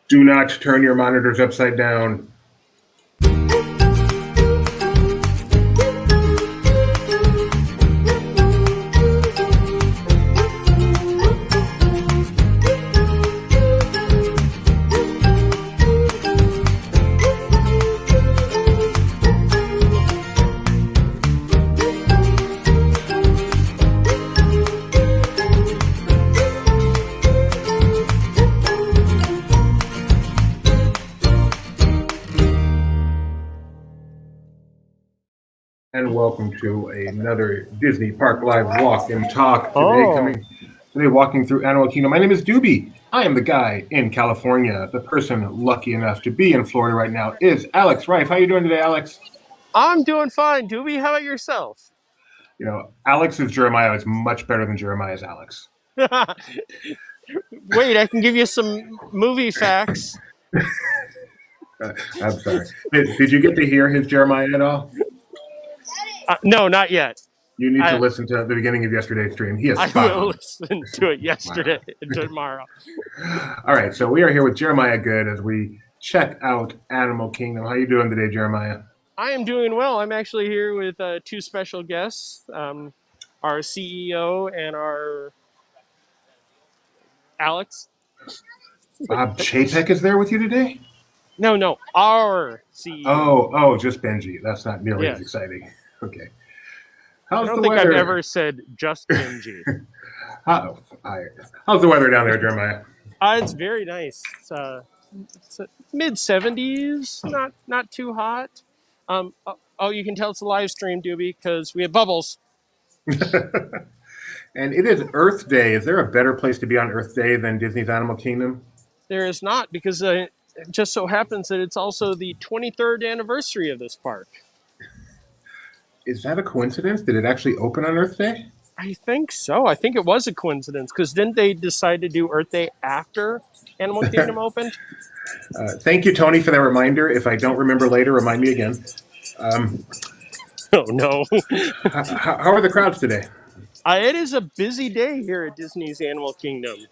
Do not turn your monitors upside down. And welcome to another Disney Park Live Walk and Talk. Today, walking through Animal Kingdom. My name is Doobie. I am the guy in California. The person lucky enough to be in Florida right now is Alex Rife. How you doing today, Alex? I'm doing fine, Doobie. How about yourself? You know, Alex's Jeremiah is much better than Jeremiah's Alex. Wait, I can give you some movie facts. I'm sorry. Did you get to hear his Jeremiah at all? No, not yet. You need to listen to the beginning of yesterday's stream. He is I spot will on. listen to it yesterday and tomorrow. All right, so we are here with Jeremiah Good as we check out Animal Kingdom. How you doing today, Jeremiah? I am doing well. I'm actually here with two special guests, our CEO and our Alex. Bob Chapek is there with you today? No, our CEO. Oh, just Benji. That's not nearly as exciting. Okay. I don't think I've ever said just Benji. How's the weather down there, Jeremiah? It's very nice. It's mid 70s, not too hot. You can tell it's a live stream, Doobie, because we have bubbles. And it is Earth Day. Is there a better place to be on Earth Day than Disney's Animal Kingdom? There is not, because it just so happens that it's also the 23rd anniversary of this park. Is that a coincidence? Did it actually open on Earth Day? I think so. I think it was a coincidence, because didn't they decide to do Earth Day after Animal Kingdom opened? Thank you, Tony, for that reminder. If I don't remember later, remind me again. Oh, no. How are the crowds today? It is a busy day here at Disney's Animal Kingdom.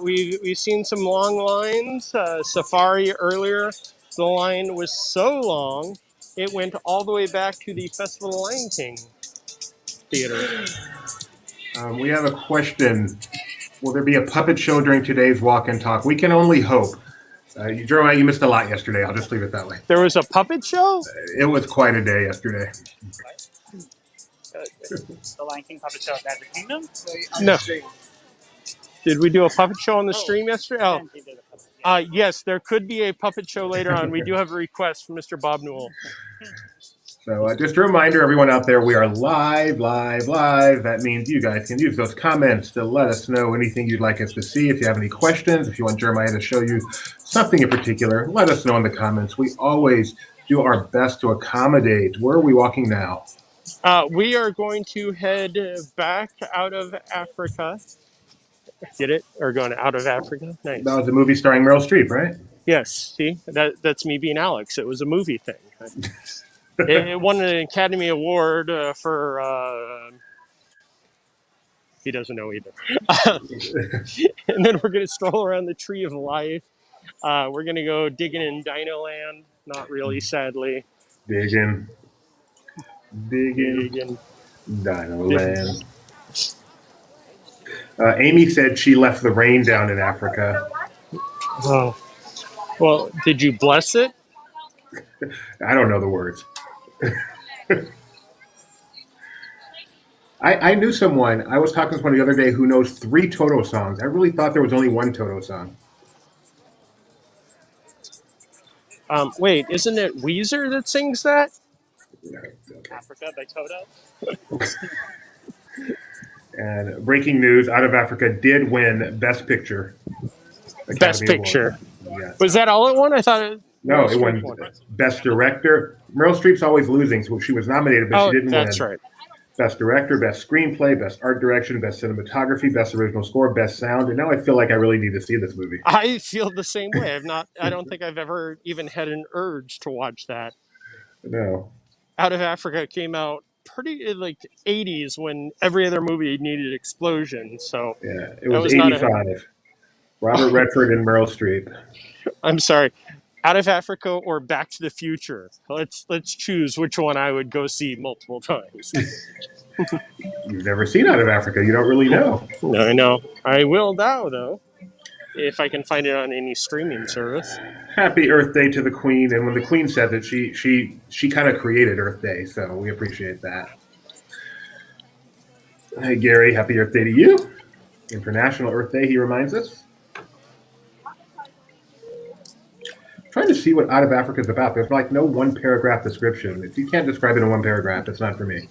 We've seen some long lines. Safari earlier, the line was so long, it went all the way back to the Festival of the Lion King theater. We have a question. Will there be a puppet show during today's walk and talk? We can only hope. Jeremiah, you missed a lot yesterday. I'll just leave it that way. There was a puppet show? It was quite a day yesterday. The Lion King puppet show at Magic Kingdom? No. Did we do a puppet show on the stream yesterday? Oh, yes, there could be a puppet show later on. We do have a request from Mr. Bob Newell. So just a reminder, everyone out there, we are live. That means you guys can use those comments to let us know anything you'd like us to see. If you have any questions, if you want Jeremiah to show you something in particular, let us know in the comments. We always do our best to accommodate. Where are we walking now? We are going to head back out of Africa. Get it? Or going out of Africa? Nice. That was a movie starring Meryl Streep, right? Yes. See, that's me being Alex. It was a movie thing. It won an Academy Award for. He doesn't know either. And then we're going to stroll around the Tree of Life. We're going to go digging in DinoLand. Not really, sadly. Digging. DinoLand. Amy said she left the rain down in Africa. Oh. Well, did you bless it? I don't know the words. I knew someone, I was talking to someone the other day who knows 3 Toto songs. I really thought there was only one Toto song. Wait, isn't it Weezer that sings that? Yeah, okay. Africa by Toto. And breaking news, Out of Africa did win Best Picture. Best Picture. Yes. Was that all it won? I thought it... No, it won Best Director. Meryl Streep's always losing, so she was nominated, but she didn't win. That's right. Best Director, Best Screenplay, Best Art Direction, Best Cinematography, Best Original Score, Best Sound, and now I feel like I really need to see this movie. I feel the same way. I don't think I've ever even had an urge to watch that. No. Out of Africa came out pretty like 80s when every other movie needed explosion. So yeah, it was 85. Robert Redford and Meryl Streep. I'm sorry. Out of Africa or Back to the Future? Let's choose which one I would go see multiple times. You've never seen Out of Africa. You don't really know. No, I know. I will now, though, if I can find it on any streaming service. Happy Earth Day to the Queen. And when the Queen says it, she kind of created Earth Day, so we appreciate that. Hey, Gary, happy Earth Day to you. International Earth Day, he reminds us. Trying to see what Out of Africa is about. There's like no one paragraph description. If you can't describe it in one paragraph, it's not for me.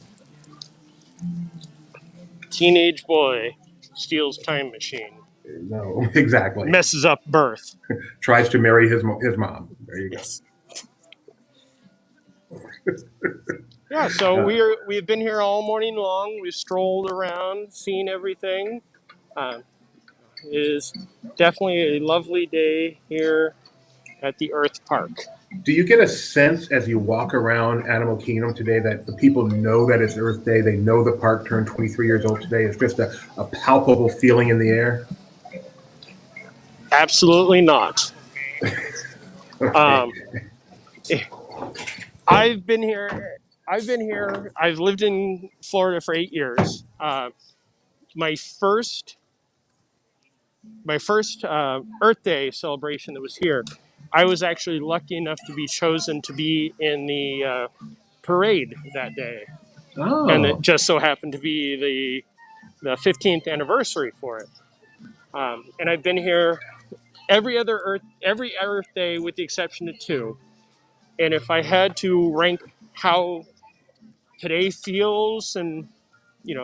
Teenage boy steals time machine. No, exactly. Messes up birth. Tries to marry his mom. There you go. Yes. Yeah, so we've been here all morning long. We've strolled around, seen everything. It is definitely a lovely day here at the Earth Park. Do you get a sense as you walk around Animal Kingdom today that the people know that it's Earth Day? They know the park turned 23 years old today. It's just a palpable feeling in the air? Absolutely not. Okay. I've been here. I've lived in Florida for 8 years. My first Earth Day celebration that was here, I was actually lucky enough to be chosen to be in the parade that day, and it just so happened to be the 15th anniversary for it. And I've been here every Earth Day with the exception of 2. And if I had to rank how today feels and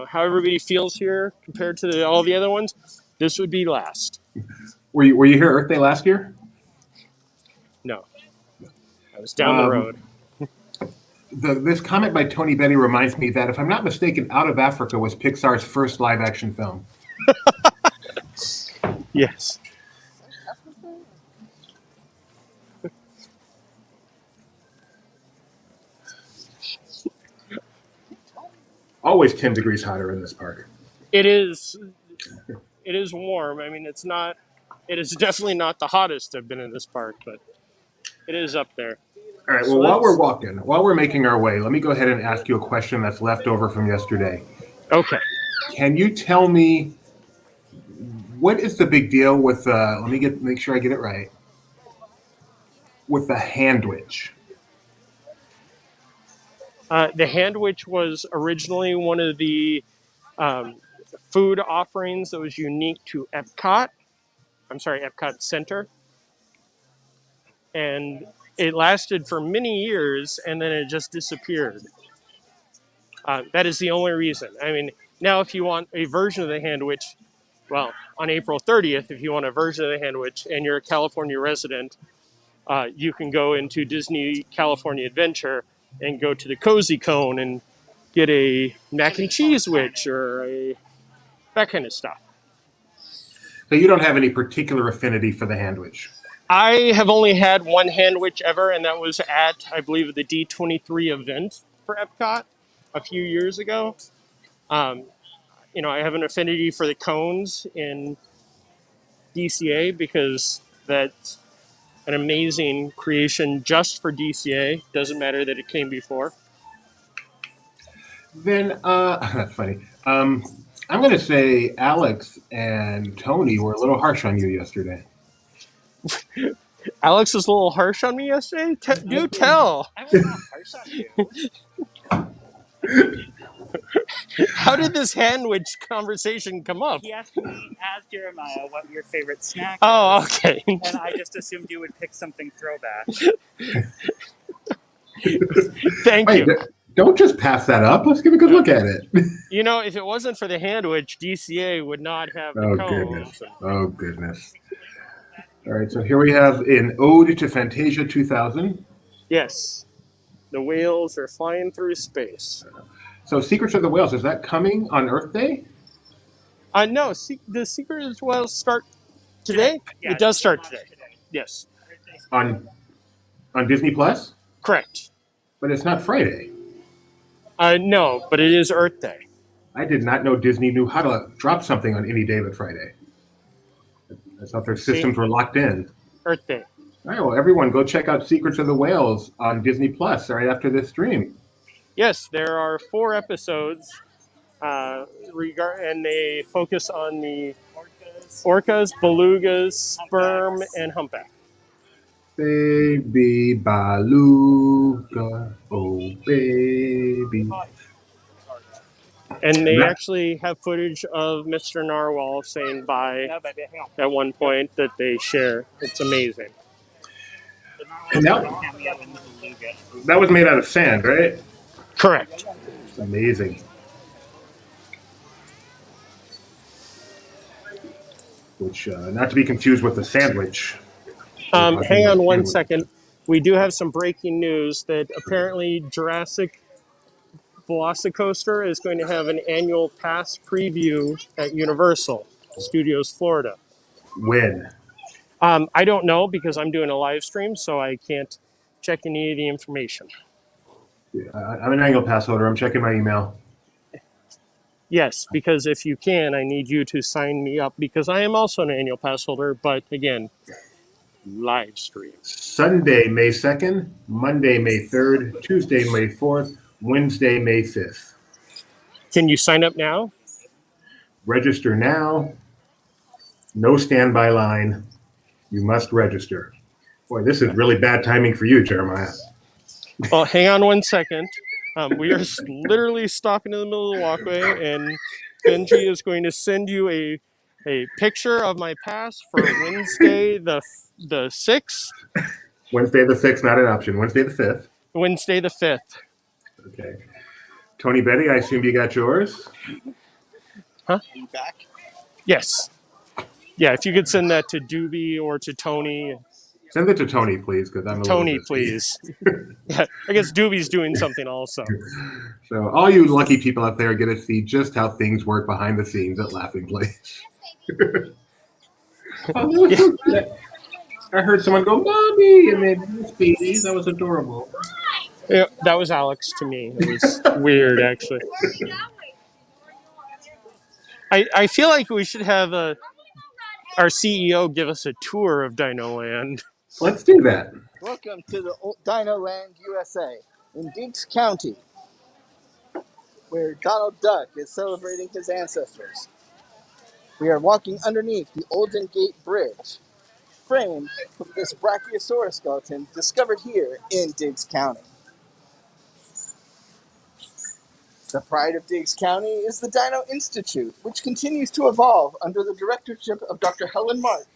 how everybody feels here compared to all the other ones, this would be last. Were you here Earth Day last year? No, I was down the road. This comment by Tony Betty reminds me that, if I'm not mistaken, Out of Africa was Pixar's first live-action film. Yes. Always 10 degrees hotter in this park. It is warm. I mean, it is definitely not the hottest I've been in this park, but it is up there. All right, well, while we're making our way, let me go ahead and ask you a question that's left over from yesterday. Okay. Can you tell me what is the big deal with, make sure I get it right, with the handwich? The handwich was originally one of the food offerings that was unique to Epcot. I'm sorry, Epcot Center. And it lasted for many years, and then it just disappeared. That is the only reason. I mean, now if you want a version of the handwich, well, on April 30th, if you want a version of the handwich and you're a California resident, you can go into Disney California Adventure and go to the Cozy Cone and get a mac and cheese witch or that kind of stuff. So you don't have any particular affinity for the handwich? I have only had one handwich ever, and that was at, I believe, the D23 event for Epcot a few years ago. I have an affinity for the cones in DCA because that's an amazing creation just for DCA. Doesn't matter that it came before. Then, that's funny. I'm going to say Alex and Tony were a little harsh on you yesterday. Alex was a little harsh on me yesterday? Do tell. I was not harsh on you. How did this handwich conversation come up? He asked Jeremiah what your favorite snack Oh, is, okay. and I just assumed you would pick something throwback. Thank you. Don't just pass that up. Let's give a good look at it. If it wasn't for the handwich, DCA would not have the cones. Oh, goodness. All right, so here we have an Ode to Fantasia 2000. Yes. The whales are flying through space. So Secrets of the Whales, is that coming on Earth Day? No, the Secret of the Whales start today? Yeah, it does start today. Yes. On Disney Plus? Correct. But it's not Friday. No, but it is Earth Day. I did not know Disney knew how to drop something on any day but Friday. I thought their See? systems were locked in. Earth Day. All right, well, everyone, go check out Secrets of the Whales on Disney Plus right after this stream. Yes, there are 4 episodes, and they focus on the orcas, belugas, sperm, and humpback. Baby beluga, oh baby. And they actually have footage of Mr. Narwhal saying bye at one point that they share. It's amazing. And that was made out of sand, right? Correct. It's amazing. Which, not to be confused with the sandwich. Hang on one second. We do have some breaking news that apparently Jurassic Velocicoaster is going to have an annual pass preview at Universal Studios Florida. When? I don't know because I'm doing a live stream, so I can't check any of the information. I'm an annual pass holder. I'm checking my email. Yes, because if you can, I need you to sign me up because I am also an annual pass holder, but again, live stream. Sunday, May 2nd, Monday, May 3rd, Tuesday, May 4th, Wednesday, May 5th. Can you sign up now? Register now. No standby line. You must register. Boy, this is really bad timing for you, Jeremiah. Well, hang on one second. We are literally stopping in the middle of the walkway, and Benji is going to send you a picture of my pass for Wednesday the 6th. Wednesday the 6th, not an option. Wednesday the 5th. Wednesday the 5th. Okay. Tony Betty, I assume you got yours? Huh? Are you back? Yes. Yeah, if you could send that to Doobie or to Tony. Send it to Tony, please, because I'm a Tony, little busy. please. Yeah, I guess Doobie's doing something also. So all you lucky people out there get to see just how things work behind the scenes at Laughing Place. I heard someone go, "Mommy," and then this baby. That was adorable. Yeah, that was Alex to me. It was weird, actually. I feel like we should have our CEO give us a tour of DinoLand. Let's do that. Welcome to the DinoLand, U.S.A. in Dinks County, where Donald Duck is celebrating his ancestors. We are walking underneath the Olden Gate Bridge, framed with this Brachiosaurus skeleton discovered here in Diggs County. The pride of Diggs County is the Dino Institute, which continues to evolve under the directorship of Dr. Helen March.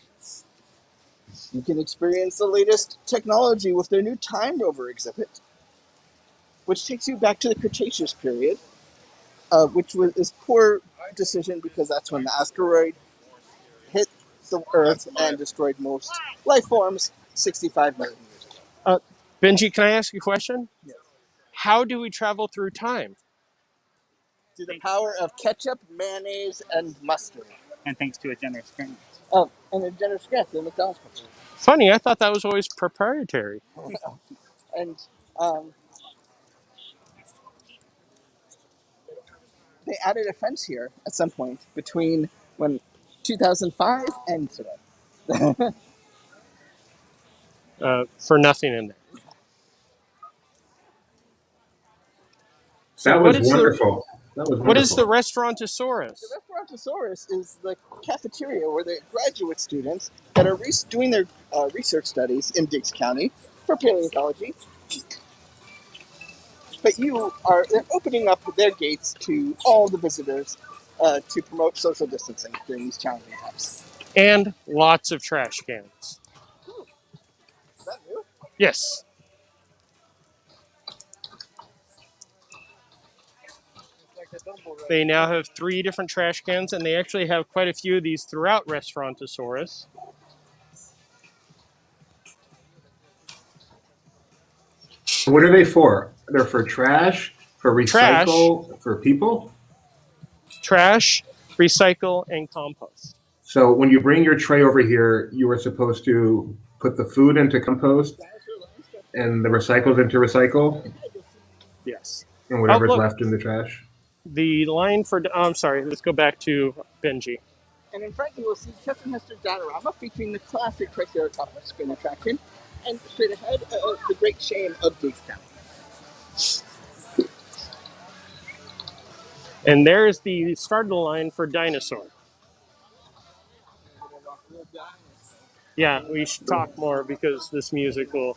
You can experience the latest technology with their new Time Rover exhibit, which takes you back to the Cretaceous period, which is poor decision because that's when the asteroid hit the Earth and destroyed most life forms 65 million years ago. Benji, can I ask you a question? Yes. How do we travel through time? Through the power of ketchup, mayonnaise, and mustard. And thanks to a generous grant. Oh, and a generous grant to the McDonald's company. Funny, I thought that was always proprietary. And they added a fence here at some point between 2005 and today. For nothing in there. So That was wonderful. What is the Restaurantosaurus? The Restaurantosaurus is the cafeteria where the graduate students that are doing their research studies in Diggs County for paleontology. But they're opening up their gates to all the visitors to promote social distancing during these challenging times. And lots of trash cans. Ooh. Is that new? Yes. They now have 3 different trash cans, and they actually have quite a few of these throughout Restaurantosaurus. What are they for? They're for trash, for recycle, for people? Trash, recycle, and compost. So when you bring your tray over here, you are supposed to put the food into compost and the recycles into recycle? Yes. And whatever's left in the trash? The line for... I'm sorry, let's go back to Benji. And in front, you will see Chesterminster Dinorama featuring the classic Triceratops spin attraction. And straight ahead, the Great Shame of Diggs County. And there's the start of the line for Dinosaur. Yeah, we should talk more because this music will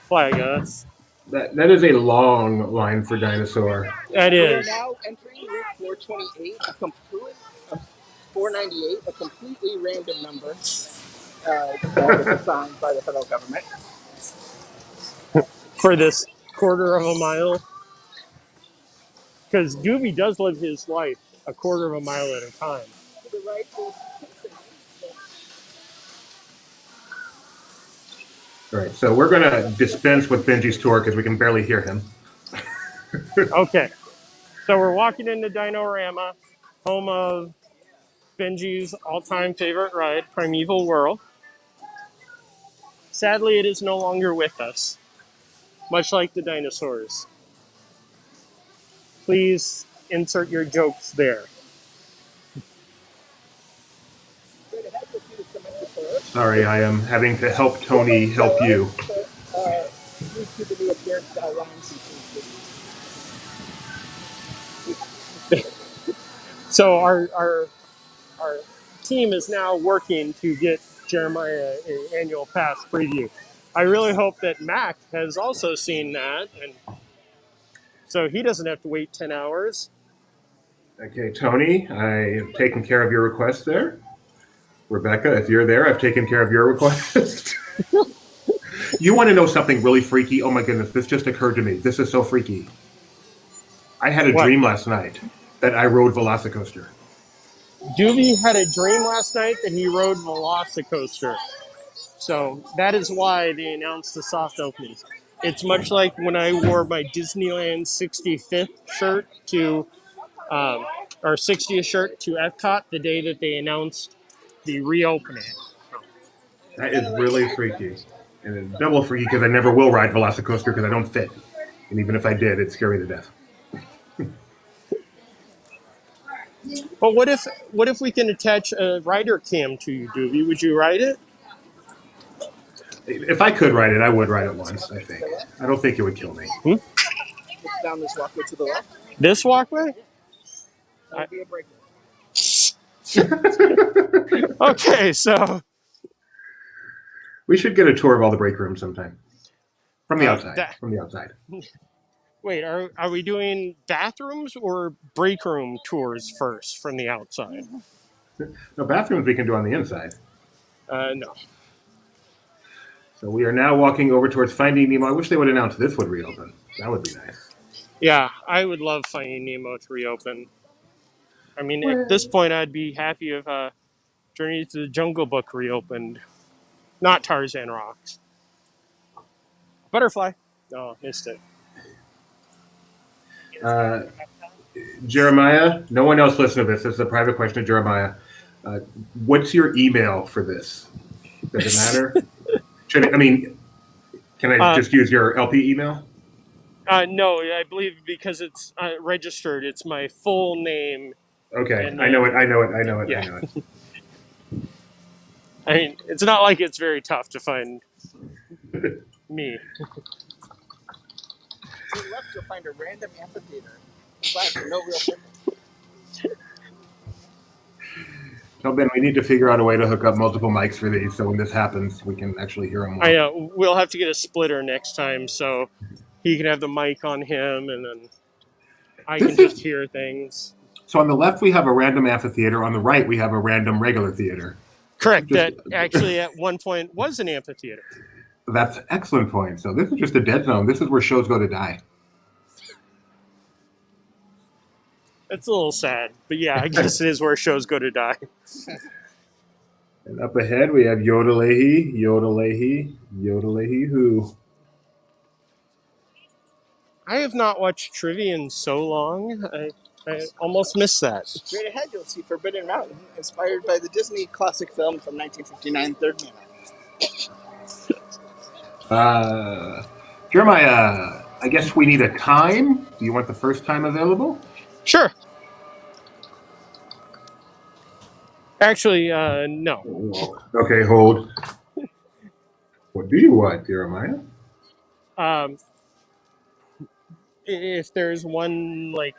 flag us. That is a long line for Dinosaur. That We are is. now entering Route 428, 498, a completely random number that was assigned by the federal government. For this quarter of a mile. Because Doobie does live his life a quarter of a mile at a time. To the right is All right, so we're going to dispense with Benji's tour because we can barely hear him. Okay. So we're walking into Dinorama, home of Benji's all-time favorite ride, Primeval World. Sadly, it is no longer with us, much like the dinosaurs. Please insert your jokes there. straight ahead, you'll see the cement store. Sorry, I am having to help Tony help you. Used to be appearance guidelines. So our team is now working to get Jeremiah an annual pass preview. I really hope that Mac has also seen that, and so he doesn't have to wait 10 hours. Okay, Tony, I have taken care of your request there. Rebecca, if you're there, I've taken care of your request. You want to know something really freaky? Oh my goodness, this just occurred to me. This is so freaky. I had a What? dream last night that I rode Velocicoaster. Doobie had a dream last night that he rode Velocicoaster. So that is why they announced the soft opening. It's much like when I wore my Disneyland 65th shirt to, or 60th shirt to Epcot the day that they announced the reopening. That is really freaky. And it's double freaky because I never will ride Velocicoaster because I don't fit. And even if I did, it's scary to death. But what if we can attach a rider cam to you, Doobie? Would you ride it? If I could ride it, I would ride it once, I think. I don't think it would kill me. Down this walkway to the left. This walkway? That would be a break. Okay, so We should get a tour of all the break rooms sometime. From the outside. that- From the outside. wait, are we doing bathrooms or break room tours first from the outside? No, bathrooms we can do on the inside. No. So we are now walking over towards Finding Nemo. I wish they would announce this would reopen. That would be nice. Yeah, I would love Finding Nemo to reopen. I mean, at this point, I'd be happy if Journey to the Jungle Book reopened. Not Tarzan Rocks. Butterfly. Oh, missed it. Jeremiah, no one else listen to this. This is a private question to Jeremiah. What's your email for this? Does it matter? Can I just use your LP email? No, I believe because it's registered, it's my full name. Okay, And I know it. yeah. I mean, it's not like it's very tough to find me. To the left, you'll find a random amphitheater. Flat, no real purpose. Tell Ben we need to figure out a way to hook up multiple mics for these, so when this happens, we can actually hear them. I know. We'll have to get a splitter next time, so he can have the mic on him, and then I can just hear things. So on the left, we have a random amphitheater. On the right, we have a random regular theater. Correct. That actually at one point was an amphitheater. That's an excellent point. So this is just a dead zone. This is where shows go to die. That's a little sad, but yeah, I guess it is where shows go to die. And up ahead, we have Yodelehi, who? I have not watched trivia in so long. I almost missed that. Straight ahead, you'll see Forbidden Mountain, inspired by the Disney classic film from 1959, Third Man. Jeremiah, I guess we need a time. Do you want the first time available? Sure. Actually, no. Okay, hold. What do you want, Jeremiah? Um, if there's one like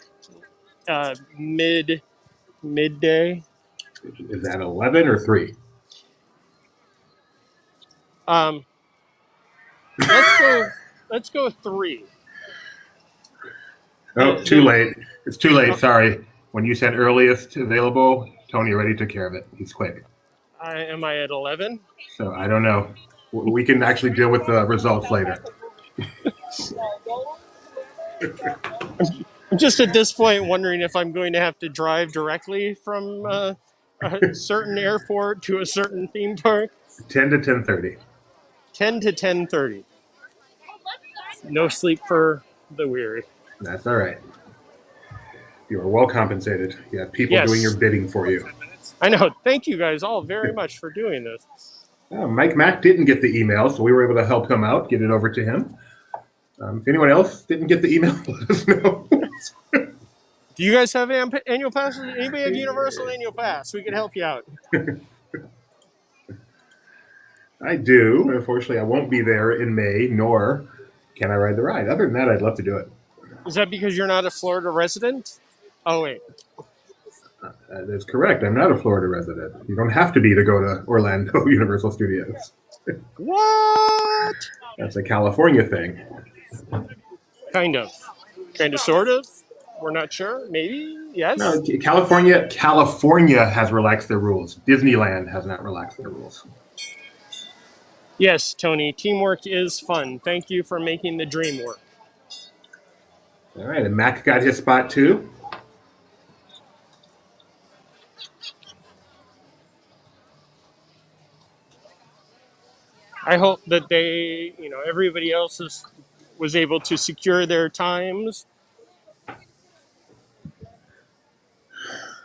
midday, Is that 11 or 3? let's go. Let's go 3. Oh, too The late. It's too late. oh, Sorry. When you said earliest available, Tony already took care of it. He's quick. am I at 11? So I don't know. We can actually deal with the results later. I'm just at this point wondering if I'm going to have to drive directly from a certain airport to a certain theme park. 10 to 10:30. 10 to 10:30. No sleep for the weary. That's all right. You are well compensated. You have people doing your Yes, bidding for you. I know. Thank you guys all very much for doing this. Mike Mack didn't get the email, so we were able to help him out, get it over to him. If anyone else didn't get the email, let us know. Do you guys have annual passes? Anybody have Universal annual pass? We can help you out. I do. Unfortunately, I won't be there in May, nor can I ride the ride. Other than that, I'd love to do it. Is that because you're not a Florida resident? Oh wait, That is correct. I'm not a Florida resident. You don't have to be to go to Orlando Universal Studios. what? That's a California thing. Kind of, sort of. We're not sure. Maybe yes. No, California has relaxed their rules. Disneyland has not relaxed their rules. Yes, Tony. Teamwork is fun. Thank you for making the dream work. All right, and Mac got his spot too. I hope that everybody else was able to secure their times.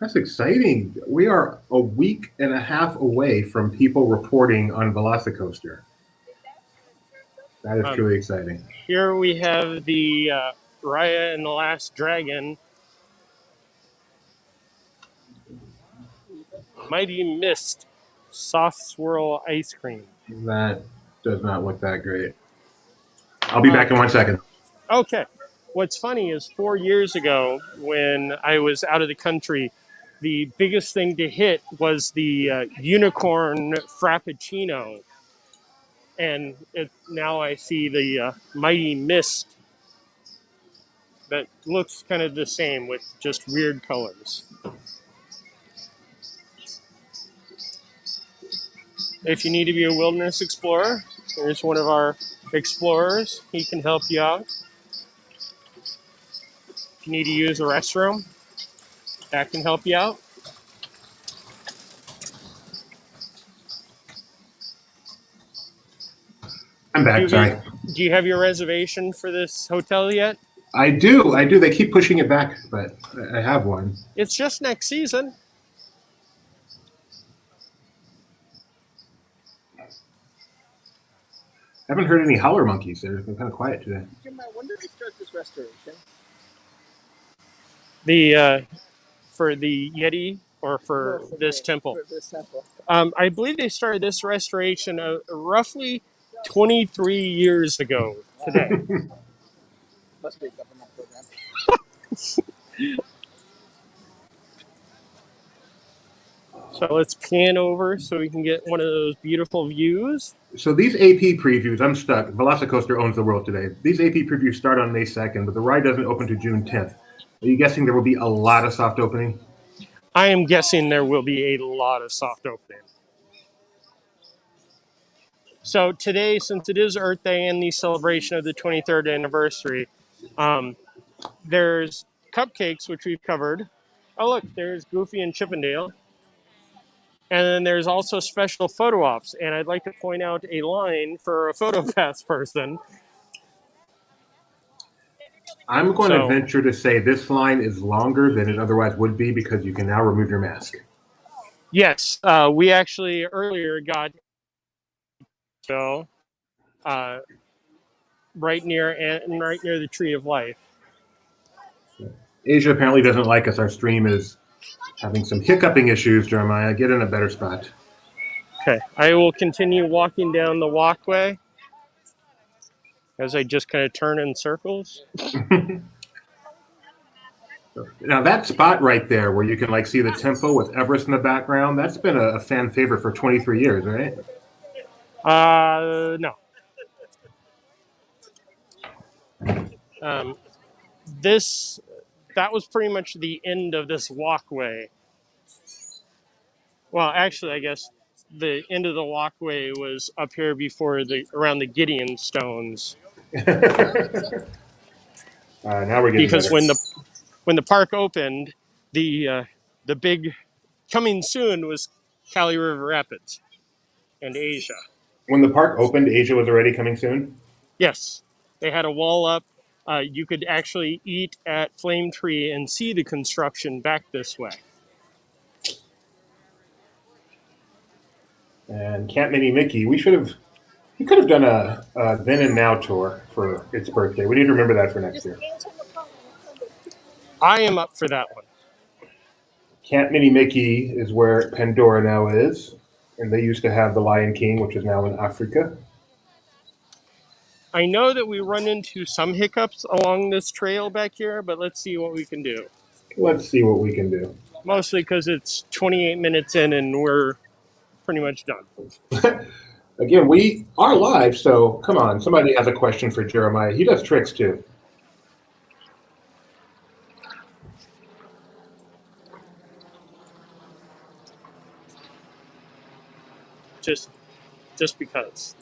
That's exciting. We are a week and a half away from people reporting on Velocicoaster. That is truly exciting. Here we have the Raya and the Last Dragon. Mighty Mist soft swirl ice cream. That does not look that great. I'll be back in 1 second. Okay. What's funny is 4 years ago when I was out of the country, the biggest thing to hit was the unicorn frappuccino. And now I see the Mighty Mist that looks kind of the same with just weird colors. If you need to be a wilderness explorer, there's one of our explorers. He can help you out. If you need to use a restroom, that can help you out. I'm back. Sorry. Do you have your reservation for this hotel yet? I do. They keep pushing it back, but I have one. It's just next season. I haven't heard any howler monkeys. They're kind of quiet today. Jim, I wonder if they start this restoration. For the Yeti or for this temple? For this temple. I believe they started this restoration roughly 23 years ago today. Must be a government program. So let's pan over so we can get one of those beautiful views. So these AP previews, I'm stuck. Velocicoaster owns the world today. These AP previews start on May 2nd, but the ride doesn't open to June 10th. Are you guessing there will be a lot of soft opening? I am guessing there will be a lot of soft opening. So today, since it is Earth Day and the celebration of the 23rd anniversary, there's cupcakes, which we've covered. Oh, look, there's Goofy and Chippendale. And then there's also special photo ops. And I'd like to point out a line for a photo pass person. I'm going to venture to say this line is longer than it otherwise would be because you can now remove your mask. Yes, we actually earlier got right near the Tree of Life. Asia apparently doesn't like us. Our stream is Having some hiccuping issues, Jeremiah. Get in a better spot. Okay, I will continue walking down the walkway as I just kind of turn in circles. Now that spot right there where you can like see the temple with Everest in the background, that's been a fan favorite for 23 years, right? No. Um, this that was pretty much the end of this walkway. Well, actually, I guess the end of the walkway was up here before around the Gideon stones. Now we're getting Because better. when the park opened, the big coming soon was Cali River Rapids and Asia. When the park opened, Asia was already coming soon. Yes, they had a wall up. You could actually eat at Flame Tree and see the construction back this way. And Camp Mini Mickey, we could have done a then and now tour for its birthday. We need to remember that for next year. I am up for that one. Camp Mini Mickey is where Pandora now is, and they used to have the Lion King, which is now in Africa. I know that we run into some hiccups along this trail back here, but let's see what we can do. Let's see what we can do. Mostly because it's 28 minutes in and we're pretty much done. Again, we are live, so come on. Somebody has a question for Jeremiah. He does tricks too. Just because.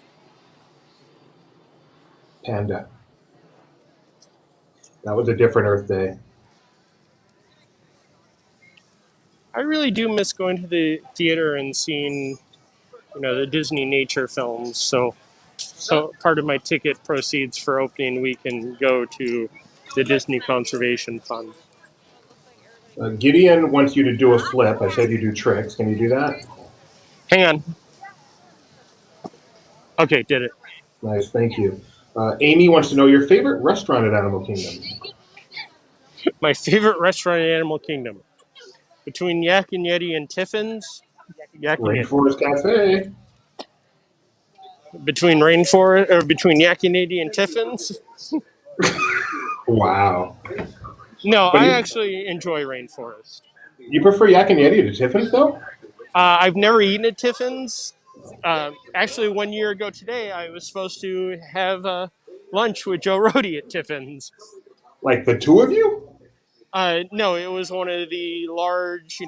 Panda. That was a different Earth Day. I really do miss going to the theater and seeing, the Disney nature films. So part of my ticket proceeds for opening week can go to the Disney Conservation Fund. Gideon wants you to do a flip. I said you do tricks. Can you do that? Hang on. Okay, did it. Nice, thank you. Amy wants to know your favorite restaurant at Animal Kingdom. My favorite restaurant in Animal Kingdom. Between Yak and Yeti and Tiffin's, Yak and Yeti. Rainforest Cafe. Between Yak and Yeti and Tiffin's. Wow. No, But I actually enjoy Rainforest. You prefer Yak and Yeti to Tiffin's, though? I've never eaten at Tiffin's. Actually, 1 year ago today, I was supposed to have lunch with Joe Rohde at Tiffin's. Like the two of you? No, it was one of the large,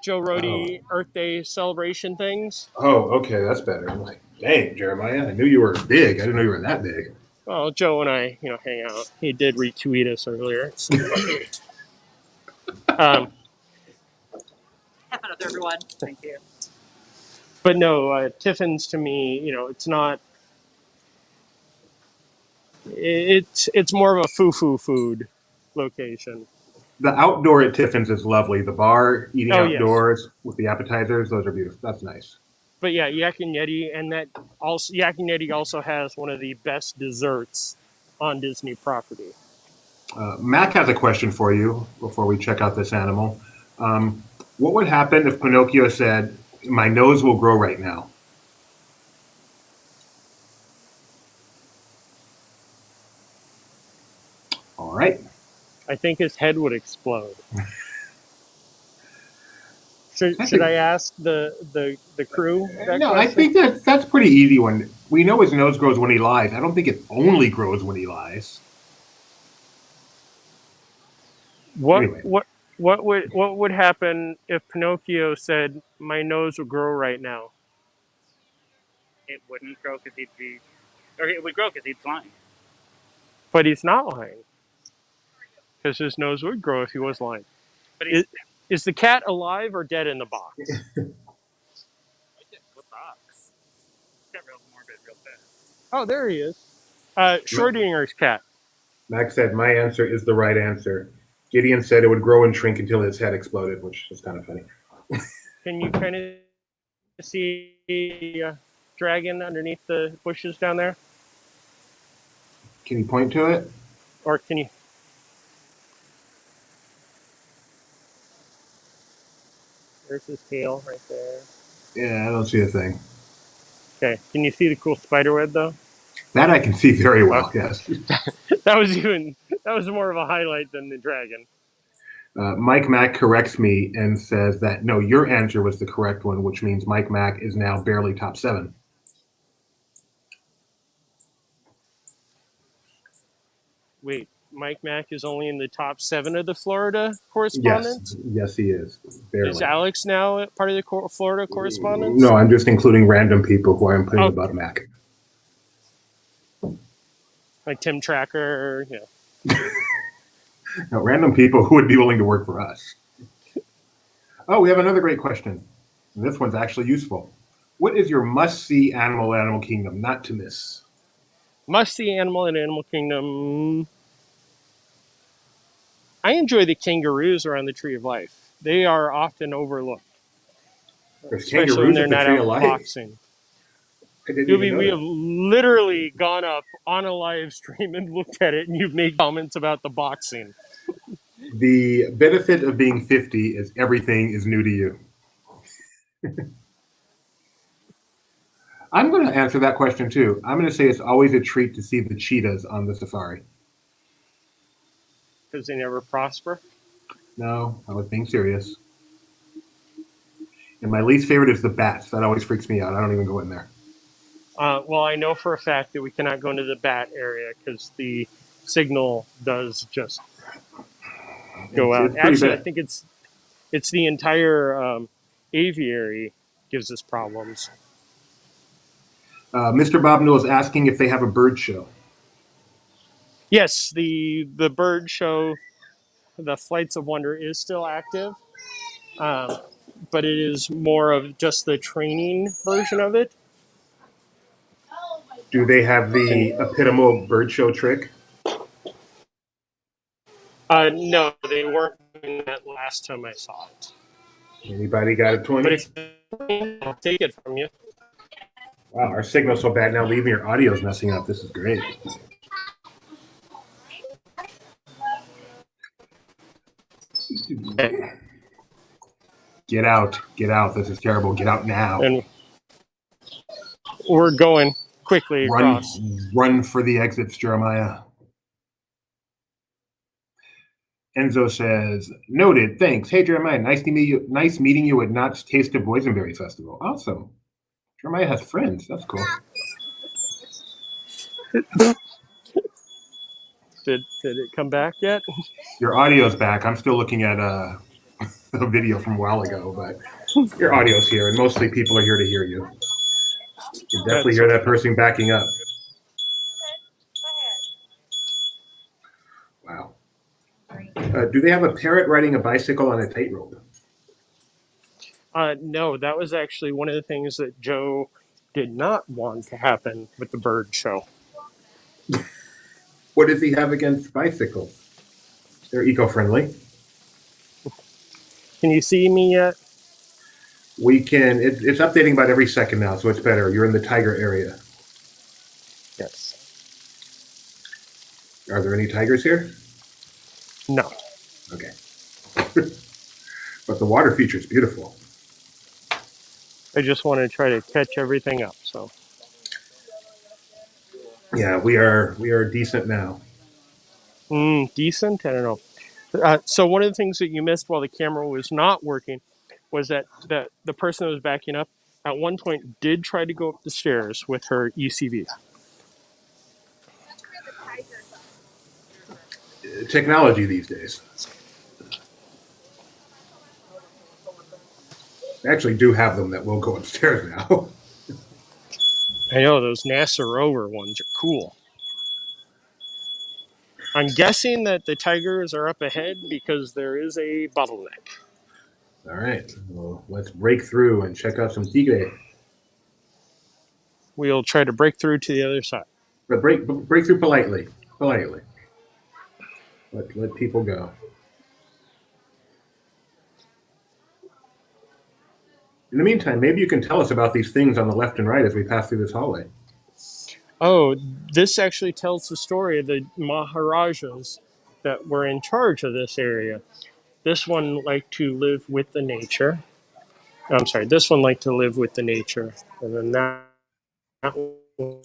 Joe Rohde Earth Day celebration things. Oh, okay, that's better. I'm like, dang, Jeremiah, I knew you were big. I didn't know you were that big. Well, Joe and I, hang out. He did retweet us earlier. So. Have fun with everyone. Thank you. But no, Tiffin's to me, it's not. It's more of a foo-foo food location. The outdoor at Tiffin's is lovely. The bar, eating outdoors yes. with the appetizers, those are beautiful. That's nice. But yeah, Yak and Yeti, and Yak and Yeti also has one of the best desserts on Disney property. Mac has a question for you before we check out this animal. What would happen if Pinocchio said, "My nose will grow right now"? All right. I think his head would explode. Should I ask the crew that No, question? I think that's pretty easy one. We know his nose grows when he lies. I don't think it only grows when he lies. Anyway. What would happen if Pinocchio said, "My nose will grow right now"? It wouldn't grow because he'd be, or it would grow because he's lying. But he's not lying, because his nose would grow if he was lying. But is the cat alive or dead in the box? What box? It's got real morbid, real fast. Oh, there he is. Schrodinger's cat. Max said, "My answer is the right answer." Gideon said it would grow and shrink until his head exploded, which is kind of funny. Can you kind of see a dragon underneath the bushes down there? Can you point to it? Or can you? There's his tail right there. Yeah, I don't see a thing. Okay, can you see the cool spider web though? That I can see very well, Okay, yes. that was even that was more of a highlight than the dragon. Mike Mack corrects me and says that no, your answer was the correct one, which means Mike Mack is now barely top 7. Wait, Mike Mack is only in the top 7 of the Florida Yes, correspondents. yes, he is. Is Barely. Alex now part of the Florida correspondence? No, I'm just including random people who I'm putting above Okay, Mac. like Tim Tracker. Yeah. No, random people who would be willing to work for us. Oh, we have another great question. This one's actually useful. What is your must-see Animal Kingdom not to miss? Must see animal in Animal Kingdom. I enjoy the kangaroos around the Tree of Life. They are often overlooked, There's especially when kangaroos they're at the not Tree of out Life. boxing. I didn't even Doobie, know we have that. literally gone up on a live stream and looked at it, and you've made comments about the boxing. The benefit of being 50 is everything is new to you. I'm going to answer that question too. I'm going to say it's always a treat to see the cheetahs on the safari. Because they never prosper. No, I was being serious. And my least favorite is the bats. That always freaks me out. I don't even go in there. Well, I know for a fact that we cannot go into the bat area because the signal does just go out. It's pretty Actually, I bad. think it's the entire aviary gives us problems. Mr. Bobno is asking if they have a bird show. Yes, the bird show, the Flights of Wonder, is still active, um, but it is more of just the training version of it. Do they have And the epitomal bird show trick? no, they weren't doing that last time I saw it. Anybody got a But 20? if I'll take it from you. Wow, our signal's so bad now. Leaving your audio's messing up. This is great. Get out. Get out. This is terrible. Get out now. And we're going quickly Run, across. run for the exits, Jeremiah. Enzo says, noted, thanks. Hey, Jeremiah, nice to meet you. Nice meeting you at Knott's Taste of Boysenberry Festival. Awesome. Jeremiah has friends. That's cool. Did it come back yet? Your audio's back. I'm still looking at a video from a while ago, but your audio's here, and mostly people are here to hear you. You can definitely That's hear that okay. person backing up. Wow. Do they have a parrot riding a bicycle on a tightrope? No, that was actually one of the things that Joe did not want to happen with the bird show. What does he have against bicycles? They're eco-friendly. Can you see me yet? We can. It's updating about every second now, so it's better. You're in the tiger area. Yes. Are there any tigers here? No. Okay. But the water feature is beautiful. I just want to try to catch everything up. So. Yeah, we are decent now. Decent. I don't know. So one of the things that you missed while the camera was not working was that the person that was backing up at one point did try to go up the stairs with her UCV. Technology these days. They actually do have them that will go upstairs now. I know those NASA rover ones are cool. I'm guessing that the tigers are up ahead because there is a bottleneck. All right. Well, let's break through and check out some tigre. We'll try to break through to the other side. But break through politely. Politely. Let people go. In the meantime, maybe you can tell us about these things on the left and right as we pass through this hallway. Oh, this actually tells the story of the Maharajas that were in charge of this area. This one liked to live with the nature. I'm sorry, this one liked to live with the nature. And then that one.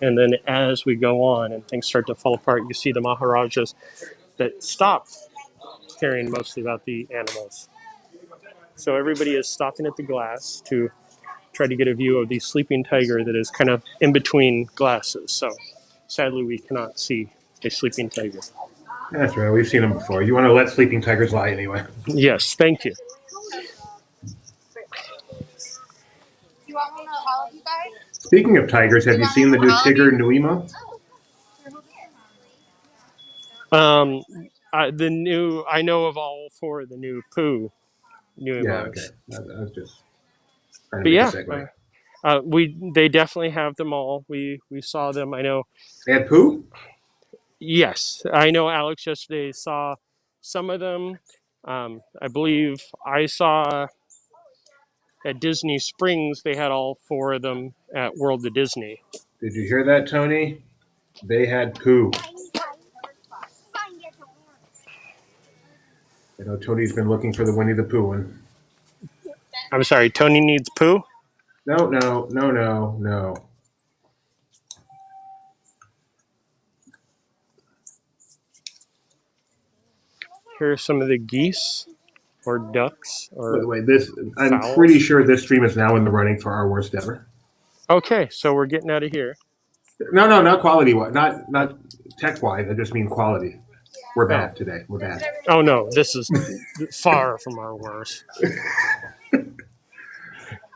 And then as we go on and things start to fall apart, you see the Maharajas that stop caring mostly about the animals. So everybody is stopping at the glass to try to get a view of the sleeping tiger that is kind of in between glasses. So sadly, we cannot see a sleeping tiger. That's right. We've seen them before. You want to let sleeping tigers lie anyway. Yes, thank you. You want one of all of you guys? Speaking of tigers, have you seen the new Tigger Nuimo? The new, I know of all four of the new Pooh new Yeah, okay. emos. I was just trying to But make a yeah, segue. they definitely have them all. We saw them. I know. They had Pooh? Yes, I know. Alex yesterday saw some of them. I believe I saw at Disney Springs. They had all four of them at World of Disney. Did you hear that, Tony? They had Pooh. I know Tony's been looking for the Winnie the Pooh one. I'm sorry, Tony needs Pooh. No. Here are some of the geese or ducks or Wait, this, I'm pretty fowls. sure this stream is now in the running for our worst ever. Okay, so we're getting out of here. No, not quality, not tech wise. I just mean quality. We're bad today. We're bad. Oh no, this is far from our worst.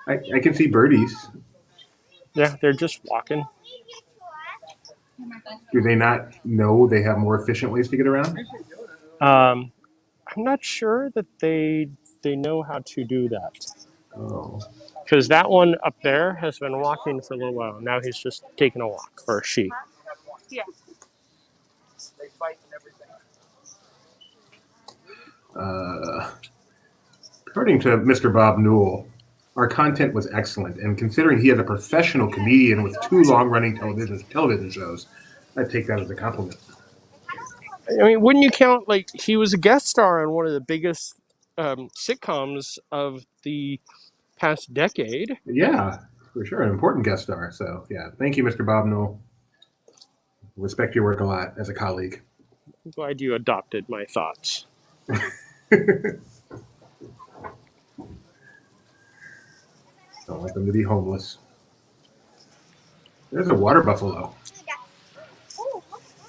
I can see birdies. Yeah, they're just walking. Do they not know they have more efficient ways to get around? I'm not sure that they know how to do that. Oh. Because that one up there has been walking for a little while. Now he's just taking a walk, or she. Yeah. According to Mr. Bob Newell, our content was excellent, and considering he is a professional comedian with 2 long-running television shows, I'd take that as a compliment. I mean, wouldn't you count, like, he was a guest star on one of the biggest sitcoms of the past decade? Yeah, for sure, an important guest star. So, yeah, thank you, Mr. Bob Newell. Respect your work a lot as a colleague. I'm glad you adopted my thoughts. Don't want them to be homeless. There's a water buffalo.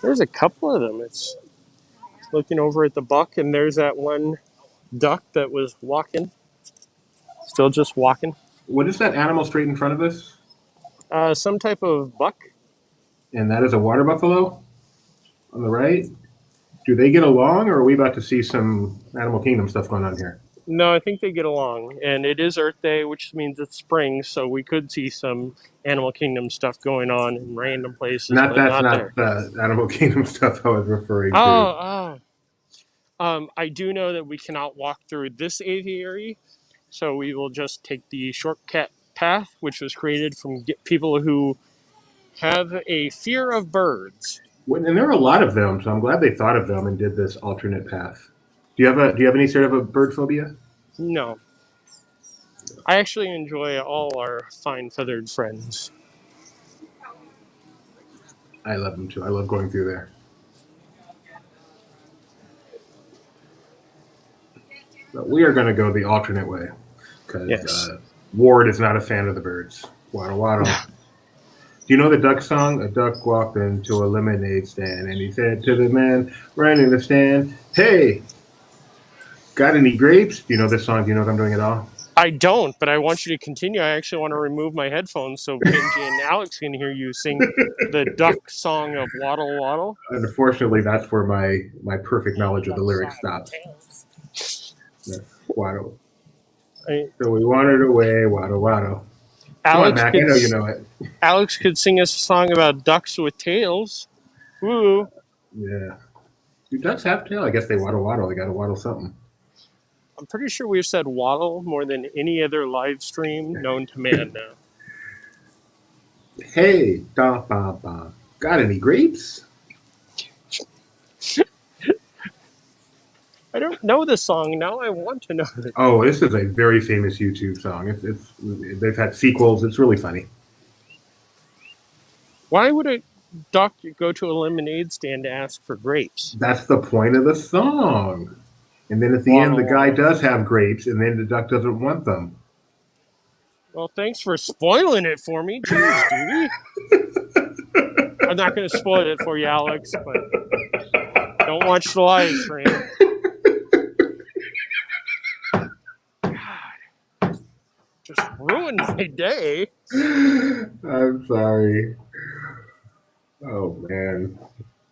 There's a couple of them. It's looking over at the buck, and there's that one duck that was walking, still just walking. What is that animal straight in front of us? Some type of buck. And that is a water buffalo on the right. Do they get along, or are we about to see some Animal Kingdom stuff going on here? No, I think they get along, and it is Earth Day, which means it's spring, so we could see some Animal Kingdom stuff going on in random places. Not but that's not not there. the Animal Kingdom stuff I was referring to. Oh. I do know that we cannot walk through this aviary, so we will just take the shortcut path, which was created from people who have a fear of birds. And there are a lot of them, so I'm glad they thought of them and did this alternate path. Do you have any sort of a bird phobia? No. I actually enjoy all our fine feathered friends. I love them too. I love going through there. But we are going to go the alternate way because Yes. Ward is not a fan of the birds. Waddle waddle. Do you know the duck song? A duck walked into a lemonade stand and he said to the man running the stand, "Hey, got any grapes?" Do you know this song? Do you know what I'm doing at all? I don't, but I want you to continue. I actually want to remove my headphones so Benji and Alex can hear you sing the duck song of Waddle Waddle. Unfortunately, that's where my perfect knowledge of the lyrics stops. Yeah, waddle. So we wandered away, waddle waddle. Come on, Mac. I know you know it. Alex could sing us a song about ducks with tails. Woo! Yeah. Do ducks have tail? I guess they waddle waddle. They got to waddle something. I'm pretty sure we've said waddle more than any other live stream known to man now. Hey, da ba ba. Got any grapes? I don't know the song. Now I want to know it. Oh, this is a very famous YouTube song. They've had sequels. It's really funny. Why would a duck go to a lemonade stand to ask for grapes? That's the point of the song. And then at the end, Waddle, the guy waddle. does have grapes, and then the duck doesn't want them. Well, thanks for spoiling it for me. Jeez, Dewey. I'm not going to spoil it for you, Alex, but don't watch the live stream. God, just ruined my day. I'm sorry. Oh man.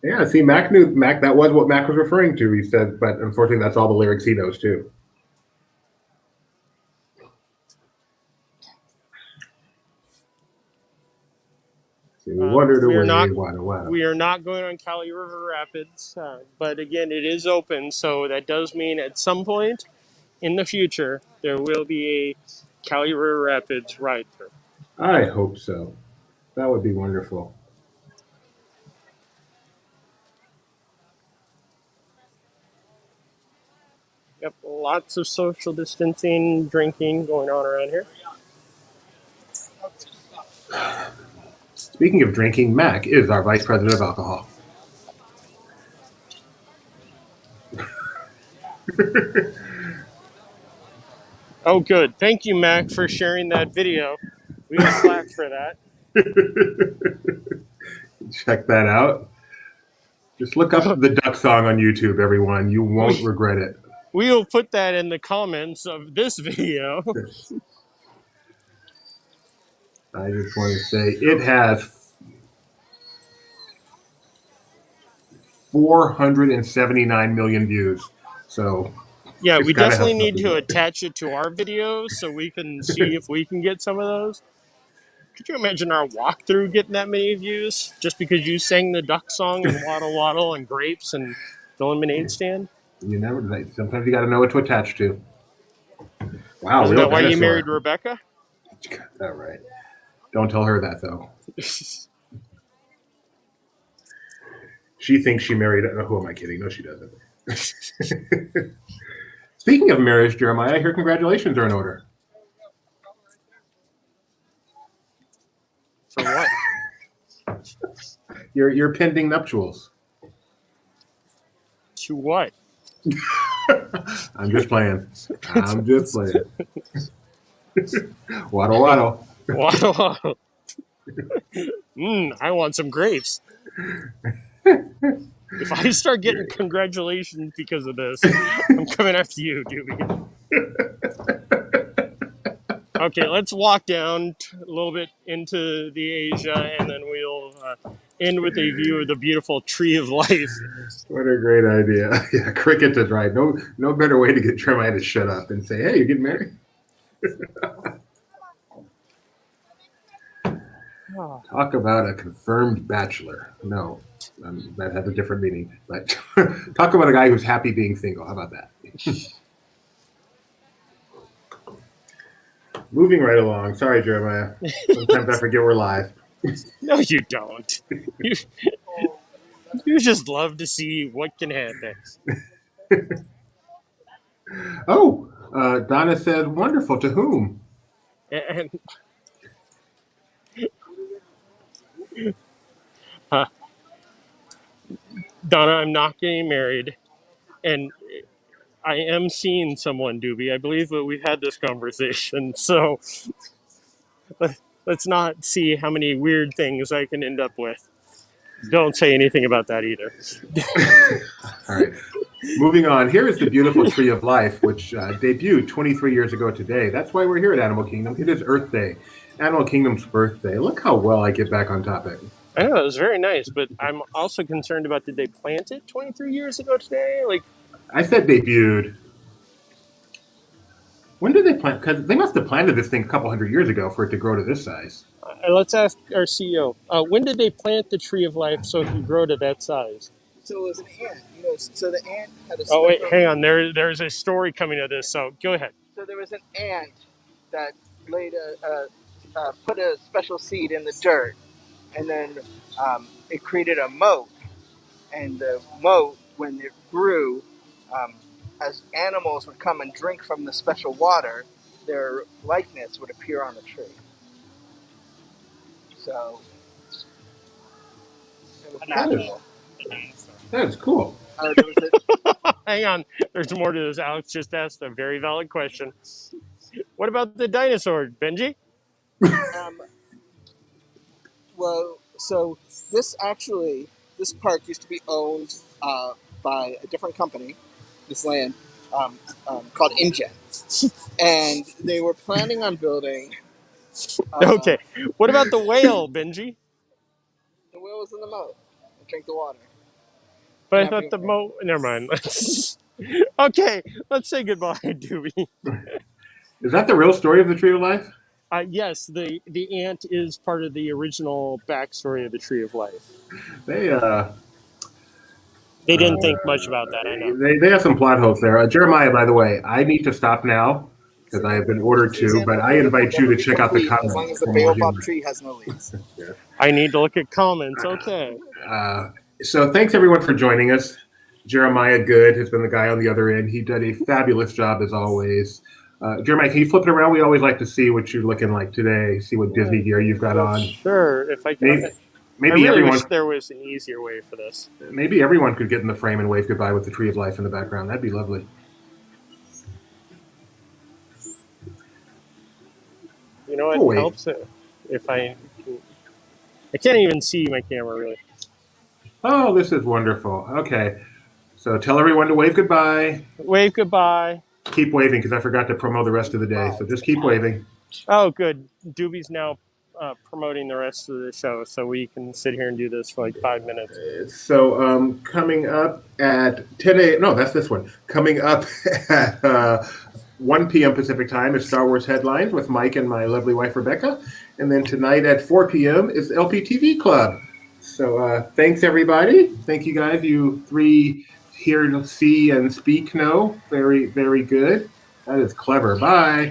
Yeah, see, Mac knew Mac. That was what Mac was referring to. He said, but unfortunately, that's all the lyrics he knows too. See, we wandered We are away. not Wada, wada. we are not going on Cali River Rapids, but again, it is open, so that does mean at some point in the future there will be a Cali River Rapids ride through. I hope so. That would be wonderful. Yep, lots of social distancing, drinking going on around here. Speaking of drinking, Mac is our vice president of alcohol. Oh, good. Thank you, Mac, for sharing that video. We got slack for that. Check that out. Just look up the duck song on YouTube, everyone. You won't regret it. We will put that in the comments of this video. I just want to say it has 479 million views. So Yeah, we gotta have definitely need something to good. attach it to our videos so we can see if we can get some of those. Could you imagine our walkthrough getting that many views just because you sang the duck song and waddle waddle and grapes and the lemonade stand? You never. Sometimes you got to know what to attach to. Wow, Isn't real that why you married dinosaur. Rebecca? Got that right. Don't tell her that though. She thinks she married. Oh, who am I kidding? No, she doesn't. Speaking of marriage, Jeremiah, I hear congratulations are in order. For what? Your pending nuptials. To what? I'm just playing. I'm just playing. Waddle waddle. Waddle waddle. I want some grapes. If I start getting congratulations because of this, I'm coming after you, Doobie. Okay, let's walk down a little bit into the Asia, and then we'll end with a view of the beautiful Tree of Life. What a great idea. Yeah, cricket is right. No better way to get Jeremiah to shut up and say, hey, you're getting married? Talk about a confirmed bachelor. No, that has a different meaning. But talk about a guy who's happy being single. How about that? Moving right along. Sorry, Jeremiah. Sometimes I forget we're live. No, you don't. You just love to see what can happen. Oh, Donna said, wonderful. To whom? And Donna, I'm not getting married, and I am seeing someone, Doobie. I believe that we've had this conversation, so let's not see how many weird things I can end up with. Don't say anything about that either. All right. Moving on. Here is the beautiful Tree of Life, which debuted 23 years ago today. That's why we're here at Animal Kingdom. It is Earth Day, Animal Kingdom's birthday. Look how well I get back on topic. I know, it was very nice, but I'm also concerned about, did they plant it 23 years ago today? Like, I said debuted. When did they plant? Because they must have planted this thing a couple hundred years ago for it to grow to this size. let's ask our CEO. When did they plant the Tree of Life so it could grow to that size? So it was an ant. So the ant had a Oh, wait, special- hang on. There's a story coming to this, so go ahead. So there was an ant that put a special seed in the dirt, and then it created a moat. And the moat, when it grew, as animals would come and drink from the special water, their likeness would appear on the tree. So it was That is- cool. The dinosaur. That is cool. There was Hang on, there's more to this. Alex just asked a very valid question. What about the dinosaur, Benji? well, so this park used to be owned by a different company, this land, called InGen. And they were planning on building. Okay. What about the whale, Benji? The whale was in the moat. It drank the water. But I Not thought the being- mo. Never mind. Okay, let's say goodbye, Doobie. Is that the real story of the Tree of Life? Yes, the ant is part of the original backstory of the Tree of Life. They They didn't think much about that, I know. They have some plot holes there. Jeremiah, by the way, I need to stop now because I have been ordered to, but I invite you to check out the comments. As long as the for more baobab humor. tree has no leaves. I need to look at comments. Okay. So thanks everyone for joining us. Jeremiah Good has been the guy on the other end. He did a fabulous job as always. Jeremiah, can you flip it around? We always like to see what you're looking like today, see what Disney gear you've got on. Sure, if I can. Maybe I really everyone, wish there was an easier way for this. maybe everyone could get in the frame and wave goodbye with the Tree of Life in the background. That'd be lovely. You know, it Oh, wait. helps if I can't even see my camera really. Oh, this is wonderful. Okay. So tell everyone to wave goodbye. Wave goodbye. Keep waving because I forgot to promo the rest of the day. So just keep waving. Oh, good. Doobie's now promoting the rest of the show, so we can sit here and do this for like 5 minutes. So coming up at 10 a.m. No, that's this one. Coming up at 1 p.m. Pacific time is Star Wars Headlines with Mike and my lovely wife, Rebecca. And then tonight at 4 p.m. is LPTV Club. So thanks, everybody. Thank you, guys. You three here to see and speak know. Very, very good. That is clever. Bye.